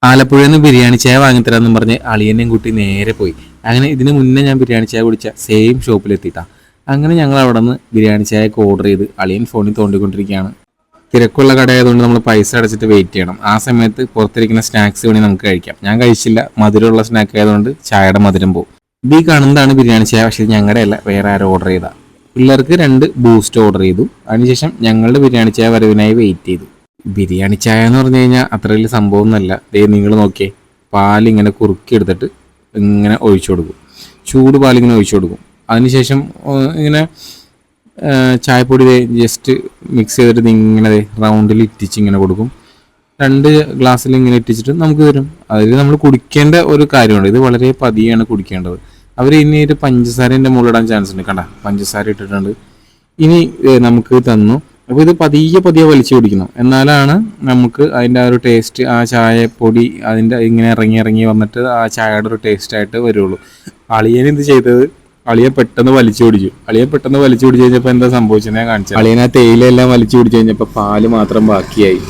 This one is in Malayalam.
ആലപ്പുഴയിൽ നിന്ന് ബിരിയാണി ചായ വാങ്ങിത്തരാമെന്നും പറഞ്ഞ് അളിയനെയും കൂട്ടി നേരെ പോയി. അങ്ങനെ ഇതിന് മുന്നേ ഞാൻ ബിരിയാണി ചായ കുടിച്ച സെയിം ഷോപ്പിലെത്തിയിട്ടാ. അങ്ങനെ ഞങ്ങൾ അവിടെ നിന്ന് ബിരിയാണി ചായയൊക്കെ ഓർഡർ ചെയ്ത് അളിയൻ ഫോണിൽ തോണ്ടിക്കൊണ്ടിരിക്കുകയാണ്. തിരക്കുള്ള കടയായതുകൊണ്ട് നമ്മൾ പൈസ അടച്ചിട്ട് വെയിറ്റ് ചെയ്യണം. ആ സമയത്ത് പുറത്തിരിക്കുന്ന സ്നാക്സ് വേണമെങ്കിൽ നമുക്ക് കഴിക്കാം. ഞാൻ കഴിച്ചില്ല, മധുരമുള്ള സ്നാക്ക് ആയതുകൊണ്ട് ചായയുടെ മധുരം പോകും. ഈ കാണുന്നതാണ് ബിരിയാണി ചായ. പക്ഷേ ഇത് ഞങ്ങളുടെ അല്ല, വേറെ ആരും ഓർഡർ ചെയ്താൽ. പിള്ളേർക്ക് 2 ബൂസ്റ്റ് ഓർഡർ ചെയ്തു. അതിനുശേഷം ഞങ്ങളുടെ ബിരിയാണി ചായ വരവിനായി വെയിറ്റ് ചെയ്തു. ബിരിയാണി ചായ എന്ന് പറഞ്ഞു കഴിഞ്ഞാൽ അത്ര വലിയ സംഭവം ഒന്നുമല്ല. നിങ്ങൾ നോക്കിയേ, പാലിങ്ങനെ കുറുക്കി എടുത്തിട്ട് ഇങ്ങനെ ഒഴിച്ചു കൊടുക്കും. ചൂട് പാലിങ്ങനെ ഒഴിച്ചു കൊടുക്കും. അതിനുശേഷം ഇങ്ങനെ ചായപ്പൊടി ജസ്റ്റ് മിക്സ് ചെയ്തിട്ട് ഇങ്ങനെ റൗണ്ടിൽ ഇറ്റിച്ച് ഇങ്ങനെ കൊടുക്കും. 2 ഗ്ലാസ്സിൽ ഇങ്ങനെ ഇറ്റിച്ചിട്ട് നമുക്ക് തരും. അതിൽ നമ്മൾ കുടിക്കേണ്ട ഒരു കാര്യമുണ്ട്. ഇത് വളരെ പതിയാണ് കുടിക്കേണ്ടത്. അവർ ഇനി ഒരു പഞ്ചസാരേൻ്റെ മുകളിലിടാൻ ചാൻസ് ഉണ്ട്. കണ്ട, പഞ്ചസാര ഇട്ടിട്ടുണ്ട്. ഇനി നമുക്ക് തന്നു. അപ്പോൾ ഇത് പതിയെ വലിച്ചു കുടിക്കണം. എന്നാലാണ് നമുക്ക് അതിൻ്റെ ആ ഒരു ടേസ്റ്റ്, ആ ചായപ്പൊടി അതിൻ്റെ ഇങ്ങനെ ഇറങ്ങി വന്നിട്ട് ആ ചായയുടെ ഒരു ടേസ്റ്റായിട്ട് വരുള്ളൂ. അളിയൻ ഇത് ചെയ്തത്, അളിയൻ പെട്ടെന്ന് വലിച്ചു കുടിച്ചു കഴിഞ്ഞപ്പോൾ എന്താ സംഭവിച്ചത് ഞാൻ കാണിച്ചത്. അളിയൻ ആ തേയിലെല്ലാം വലിച്ചു കുടിച്ചു കഴിഞ്ഞപ്പോൾ പാല് മാത്രം ബാക്കിയായി.